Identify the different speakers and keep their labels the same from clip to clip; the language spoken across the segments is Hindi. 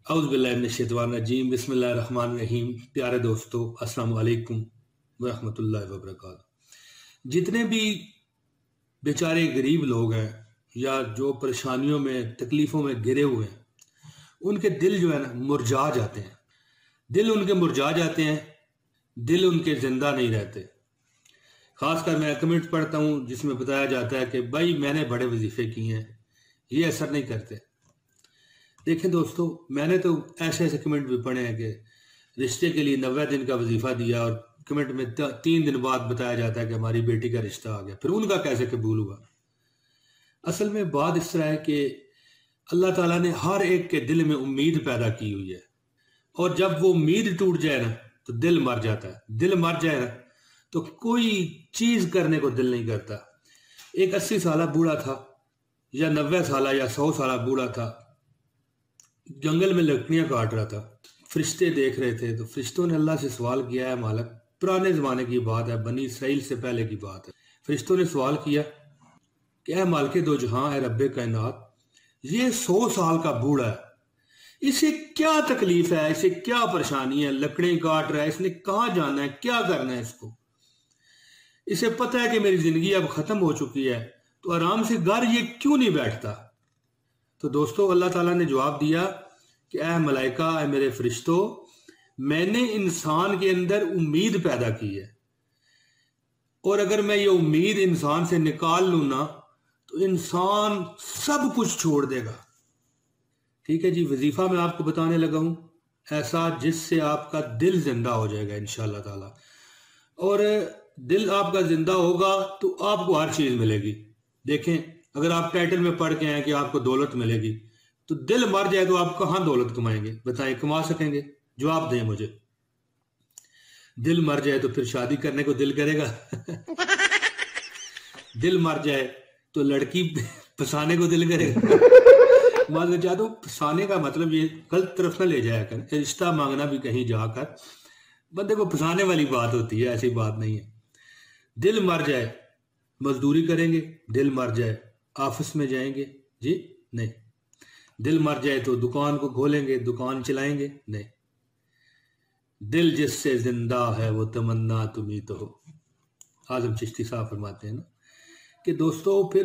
Speaker 1: औज़ुबिल्लाहिमिनश्शैतानिर्रजीम बिस्मिल्लाहिर्रहमानिर्रहीम। प्यारे दोस्तों, अस्सलाम वालेकुम वरहमतुल्लाहि वबरकातुहू। जितने भी बेचारे गरीब लोग हैं या जो परेशानियों में तकलीफ़ों में घिरे हुए हैं, उनके दिल जो है ना मुरझा जाते हैं। दिल उनके मुरझा जाते हैं, दिल उनके ज़िंदा नहीं रहते। ख़ासकर मैं कमेंट पढ़ता हूँ जिसमें बताया जाता है कि भाई मैंने बड़े वजीफ़े किए हैं, ये असर नहीं करते। देखें दोस्तों, मैंने तो ऐसे ऐसे कमेंट भी पढ़े हैं कि रिश्ते के लिए 90 दिन का वजीफा दिया और कमेंट में 3 दिन बाद बताया जाता है कि हमारी बेटी का रिश्ता आ गया, फिर उनका कैसे कबूल हुआ। असल में बात इस तरह है कि अल्लाह ताला ने हर एक के दिल में उम्मीद पैदा की हुई है, और जब वो उम्मीद टूट जाए ना तो दिल मर जाता है। दिल मर जाए ना तो कोई चीज करने को दिल नहीं करता। एक 80 साल बूढ़ा था या 90 साल या 100 साल बूढ़ा था, जंगल में लकड़ियां काट रहा था। फरिश्ते देख रहे थे तो फरिश्तों ने अल्लाह से सवाल किया है, मालिक, पुराने जमाने की बात है, बनी इसराइल से पहले की बात है। फरिश्तों ने सवाल किया कि ऐ मालिक दो जहां है रब्बे कायनात, ये 100 साल का बूढ़ा है, इसे क्या तकलीफ है, इसे क्या परेशानी है, लकड़ियां काट रहा है, इसने कहाँ जाना है, क्या करना है इसको। इसे पता है कि मेरी जिंदगी अब खत्म हो चुकी है, तो आराम से घर ये क्यों नहीं बैठता। तो दोस्तों, अल्लाह ताला ने जवाब दिया कि ऐ मलाइका, ऐ मेरे फरिश्तों, मैंने इंसान के अंदर उम्मीद पैदा की है, और अगर मैं ये उम्मीद इंसान से निकाल लूं ना तो इंसान सब कुछ छोड़ देगा। ठीक है जी, वजीफा मैं आपको बताने लगा हूं ऐसा जिससे आपका दिल जिंदा हो जाएगा इंशाअल्लाह ताला। और दिल आपका जिंदा होगा तो आपको हर चीज मिलेगी। देखें, अगर आप टाइटल में पढ़ के आए कि आपको दौलत मिलेगी, तो दिल मर जाए तो आप कहां दौलत कमाएंगे, बताएं, कमा सकेंगे? जवाब दें मुझे। दिल मर जाए तो फिर शादी करने को दिल करेगा? दिल मर जाए तो लड़की फंसाने को दिल करेगा? मैं चाहता हूं फंसाने का मतलब ये गलत तरफ ना ले जाया कर। रिश्ता मांगना भी कहीं जाकर बंदे को फंसाने वाली बात होती है, ऐसी बात नहीं है। दिल मर जाए मजदूरी करेंगे, दिल मर जाए ऑफिस में जाएंगे जी? नहीं। दिल मर जाए तो दुकान को खोलेंगे, दुकान चलाएंगे? नहीं। दिल जिससे जिंदा है वो तमन्ना तुम्ही तो हो। आजम चिश्ती साहब फरमाते हैं ना कि दोस्तों, फिर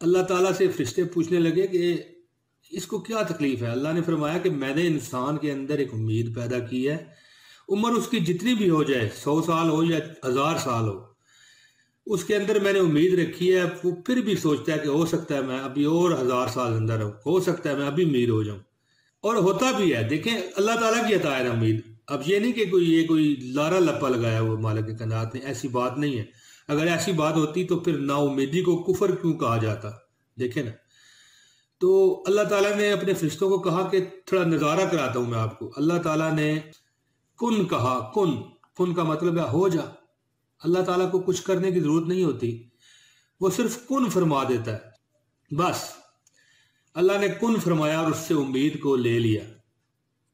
Speaker 1: अल्लाह ताला से फरिश्ते पूछने लगे कि इसको क्या तकलीफ है। अल्लाह ने फरमाया कि मैंने इंसान के अंदर एक उम्मीद पैदा की है, उम्र उसकी जितनी भी हो जाए, 100 साल हो या 1000 साल हो, उसके अंदर मैंने उम्मीद रखी है। वो फिर भी सोचता है कि हो सकता है मैं अभी और 1000 साल जिंदा रहूं, हो सकता है मैं अभी अमीर हो जाऊं, और होता भी है। देखें, अल्लाह ताला की अता है उम्मीद। अब ये नहीं कि कोई लारा लप्पा लगाया हुआ मालिक के कनात ने, ऐसी बात नहीं है। अगर ऐसी बात होती तो फिर नाउमीदी को कुफर क्यों कहा जाता। देखें ना, तो अल्लाह ताला ने अपने फरिश्तों को कहा कि थोड़ा नजारा कराता हूं मैं आपको। अल्लाह ताला ने कुन कहा, कुन का मतलब है हो जा। अल्लाह ताला को कुछ करने की जरूरत नहीं होती, वो सिर्फ कुन फरमा देता है, बस। अल्लाह ने कुन फरमाया और उससे उम्मीद को ले लिया।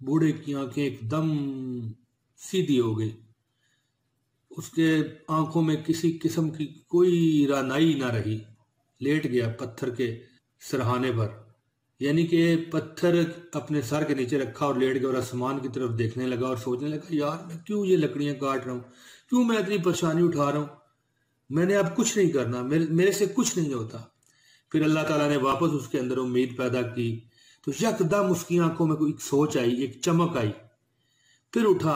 Speaker 1: बूढ़े की आंखें एकदम सीधी हो गई, उसके आंखों में किसी किस्म की कोई रानाई ना रही। लेट गया पत्थर के सरहाने पर, यानी कि पत्थर अपने सर के नीचे रखा और लेट गया और आसमान की तरफ देखने लगा और सोचने लगा, यार मैं क्यों ये लकड़ियां काट रहा हूं, क्यों मैं इतनी परेशानी उठा रहा हूं, मैंने अब कुछ नहीं करना, मेरे से कुछ नहीं होता। फिर अल्लाह ताला ने वापस उसके अंदर उम्मीद पैदा की, तो यकदम उसकी आंखों में कोई सोच आई, एक चमक आई। फिर उठा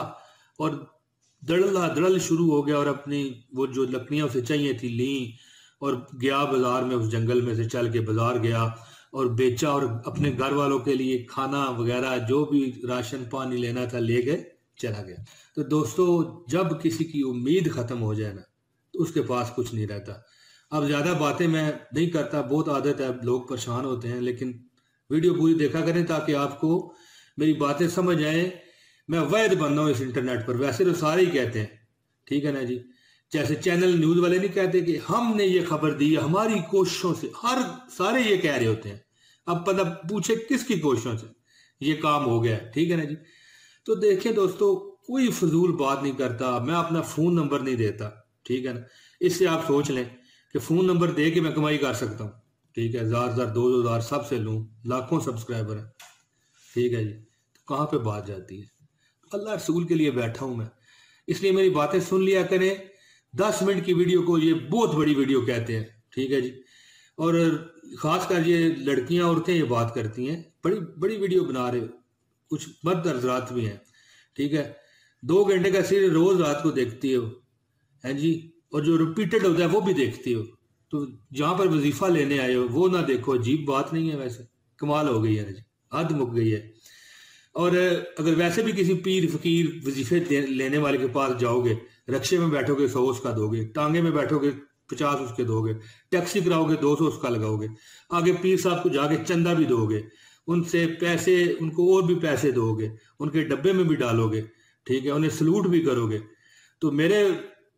Speaker 1: और दड़ल शुरू हो गया और अपनी वो जो लकड़ियां उसे चाहिए थी ली और गया बाजार में। उस जंगल में से चल के बाजार गया और बेचा और अपने घर वालों के लिए खाना वगैरह जो भी राशन पानी लेना था ले गए, चला गया। तो दोस्तों, जब किसी की उम्मीद खत्म हो जाए ना तो उसके पास कुछ नहीं रहता। अब ज्यादा बातें मैं नहीं करता, बहुत आदत है, लोग परेशान होते हैं, लेकिन वीडियो पूरी देखा करें ताकि आपको मेरी बातें समझ आए। मैं वैद बन रहा हूँ इस इंटरनेट पर, वैसे तो सारे ही कहते हैं, ठीक है ना जी। जैसे चैनल न्यूज वाले नहीं कहते कि हमने ये खबर दी हमारी कोशिशों से, हर सारे ये कह रहे होते हैं। अब पता पूछे किसकी कोशिशों से ये काम हो गया, ठीक है ना जी। तो देखिए दोस्तों, कोई फजूल बात नहीं करता, मैं अपना फोन नंबर नहीं देता, ठीक है ना। इससे आप सोच लें कि फोन नंबर दे के मैं कमाई कर सकता हूँ, ठीक है, 1000 2000 सबसे लूं, लाखों सब्सक्राइबर है। ठीक है जी, तो कहाँ पे बात जाती है। अल्लाह रसूल के लिए बैठा हूं मैं, इसलिए मेरी बातें सुन लिया करें। 10 मिनट की वीडियो को ये बहुत बड़ी वीडियो कहते हैं, ठीक है जी। और खासकर ये लड़कियां औरतें ये बात करती हैं, बड़ी बड़ी वीडियो बना रहे हो, कुछ मर्द हजरात भी हैं, ठीक है। 2 घंटे का सीरियल रोज रात को देखती हो, है जी, और जो रिपीटेड होता है वो भी देखती हो। तो जहां पर वजीफा लेने आए हो वो ना देखो, अजीब बात नहीं है? वैसे कमाल हो गई है जी, हद मुक गई है। और अगर वैसे भी किसी पीर फकीर वजीफे लेने वाले के पास जाओगे, रक्शे में बैठोगे 100 उसका दोगे, टांगे में बैठोगे 50 उसके दोगे, टैक्सी कराओगे 200 उसका लगाओगे, आगे पीर साहब को जाके चंदा भी दोगे, उनसे पैसे, उनको और भी पैसे दोगे, उनके डब्बे में भी डालोगे, ठीक है, उन्हें सलूट भी करोगे। तो मेरे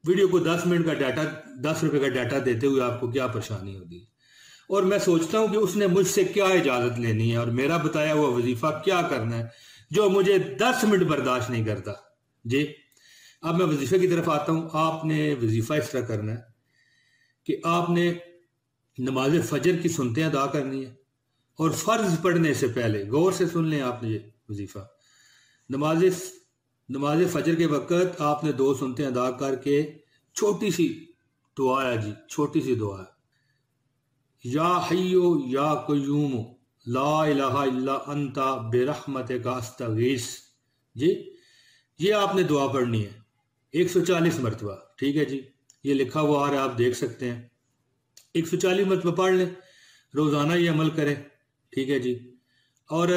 Speaker 1: वीडियो को 10 मिनट का डाटा, 10 रुपए का डाटा देते हुए आपको क्या परेशानी होती है? और मैं सोचता हूं कि उसने मुझसे क्या इजाजत लेनी है और मेरा बताया हुआ वजीफा क्या करना है, जो मुझे 10 मिनट बर्दाश्त नहीं करता जी। अब मैं वजीफे की तरफ आता हूं। आपने वजीफा इस तरह करना है कि आपने नमाज फजर की सुनते अदा करनी है, और फर्ज पढ़ने से पहले गौर से सुन लें आपने ये वजीफा। नमाज फजर के वक़्त आपने 2 सुनते अदा करके छोटी सी दुआ है जी, छोटी सी दुआ है, या हय्यो या कय्यूम ला इलाहा इल्ला अंता बिरहमतिका अस्तगीस जी। ये आपने दुआ पढ़नी है 140 मरतबा, ठीक है जी। ये लिखा हुआ आ रहा है, आप देख सकते हैं। 140 मरतबा पढ़ लें, रोजाना ये अमल करें, ठीक है जी। और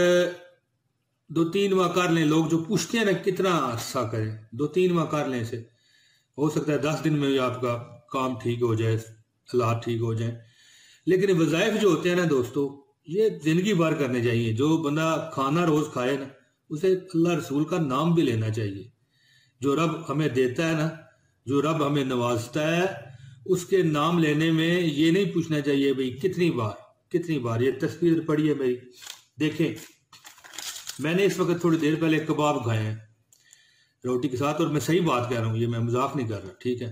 Speaker 1: 2-3 माह कर लें। लोग जो पूछते हैं ना कितना अरसा करें, 2-3 माह कर लें। इसे हो सकता है 10 दिन में भी आपका काम ठीक हो जाए, हालात ठीक हो जाए। लेकिन वज़ाइफ जो होते हैं ना दोस्तों, ये जिंदगी भर करने चाहिए। जो बंदा खाना रोज खाए ना, उसे अल्लाह रसूल का नाम भी लेना चाहिए। जो रब हमें देता है ना, जो रब हमें नवाजता है, उसके नाम लेने में ये नहीं पूछना चाहिए भाई कितनी बार। ये तस्वीर पड़ी है मेरी, देखें, मैंने इस वक्त थोड़ी देर पहले कबाब खाए हैं रोटी के साथ, और मैं सही बात कह रहा हूँ, ये मैं मजाक नहीं कर रहा, ठीक है।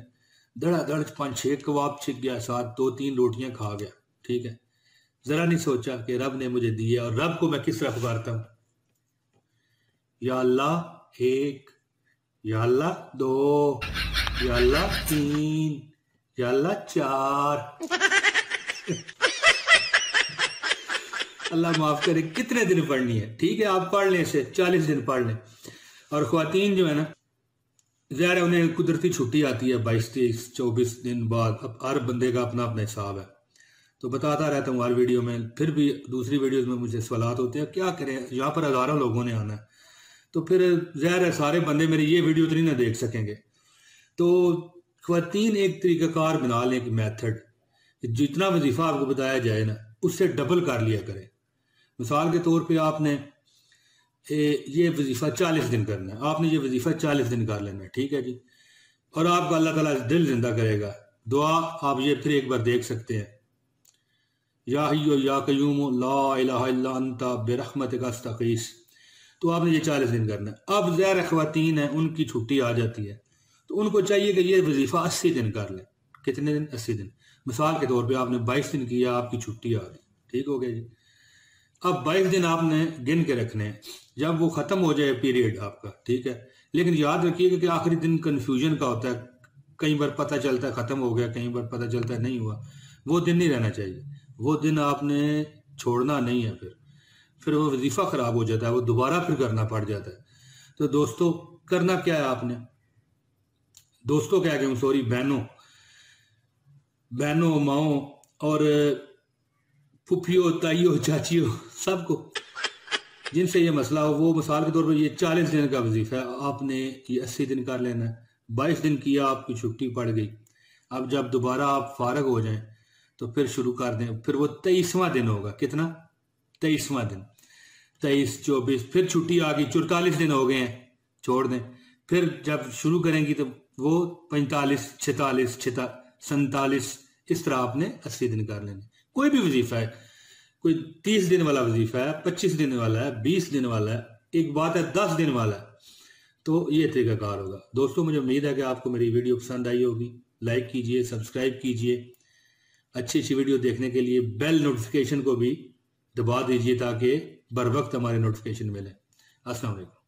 Speaker 1: धड़ाधड़ 5-6 कबाब छिक गया, साथ 2-3 रोटियां खा गया, ठीक है। जरा नहीं सोचा कि रब ने मुझे दिया, और रब को मैं किस तरह पुकारता हूं, या अल्लाह 1, या अल्लाह 2, या अल्लाह 3, या अल्लाह 4। अल्लाह माफ करे। कितने दिन पढ़नी है? ठीक है, आप पढ़ लें इसे, 40 दिन पढ़ लें। और ख्वातीन जो है ना, ज़ाहिर है उन्हें कुदरती छुट्टी आती है 22-23-24 दिन बाद। अब हर बंदे का अपना अपना हिसाब है, तो बताता रहता हूँ हर वीडियो में। फिर भी दूसरी वीडियोस में मुझे सवालात होते हैं, क्या करें, यहाँ पर हज़ारों लोगों ने आना है, तो फिर ज़ाहिर है सारे बंदे मेरी ये वीडियो तो नहीं ना देख सकेंगे। तो ख्वातीन एक तरीक़ाकार बना लें, एक मेथड, जितना वजीफ़ा आपको बताया जाए ना, उससे डबल कर लिया करें। मिसाल के तौर पे आपने ये वजीफ़ा 40 दिन करना है, आपने ये वजीफ़ा 40 दिन कर लेना है, ठीक है जी। और आपका अल्लाह ताला दिल जिंदा करेगा। दुआ आप ये फिर एक बार देख सकते हैं, या हय्यो या कय्यूम ला इलाहा इल्ला अंता बिरहमतिका अस्तगीस। तो आपने ये 40 दिन करना है। अब ज़ाहिर ख़वातीन है, उनकी छुट्टी आ जाती है, तो उनको चाहिए कि ये वजीफ़ा 80 दिन कर लें। कितने दिन? 80 दिन। मिसाल के तौर पे आपने 22 दिन किया, आपकी छुट्टी आ गई, ठीक हो गया जी। अब 22 दिन आपने गिन के रखने हैं, जब वो ख़त्म हो जाए पीरियड आपका, ठीक है। लेकिन याद रखिएगा कि आखिरी दिन कन्फ्यूजन का होता है, कई बार पता चलता है ख़त्म हो गया, कई बार पता चलता है नहीं हुआ। वो दिन नहीं रहना चाहिए, वो दिन आपने छोड़ना नहीं है। फिर वो वजीफ़ा ख़राब हो जाता है, वो दोबारा फिर करना पड़ जाता है। तो दोस्तों करना क्या है आपने, दोस्तों क्या कहूँ, सॉरी, बहनों माओ और फुफियों ताइयों चाचियों, सबको जिनसे ये मसला हो, वो मिसाल के तौर पर ये 40 दिन का वजीफा है, आपने ये 80 दिन कर लेना है। 22 दिन किया, आपकी छुट्टी पड़ गई। अब जब दोबारा आप फारग हो जाएं तो फिर शुरू कर दें। फिर वो 23वां दिन होगा, कितना? 23वां दिन, 23, 24, फिर छुट्टी आ गई, 44 दिन हो गए हैं, छोड़ दें। फिर जब शुरू करेंगी तो वो 45, 46, 47, इस तरह आपने 80 दिन कर लेने। कोई भी वजीफा है, कोई 30 दिन वाला वजीफा है, 25 दिन वाला है, 20 दिन वाला है, एक बात है 10 दिन वाला है, तो ये तरीकाकार होगा। दोस्तों मुझे उम्मीद है कि आपको मेरी वीडियो पसंद आई होगी। लाइक कीजिए, सब्सक्राइब कीजिए। अच्छी अच्छी वीडियो देखने के लिए बेल नोटिफिकेशन को भी दबा दीजिए, ताकि बर वक्त हमारे नोटिफिकेशन मिले। अस्सलाम वालेकुम।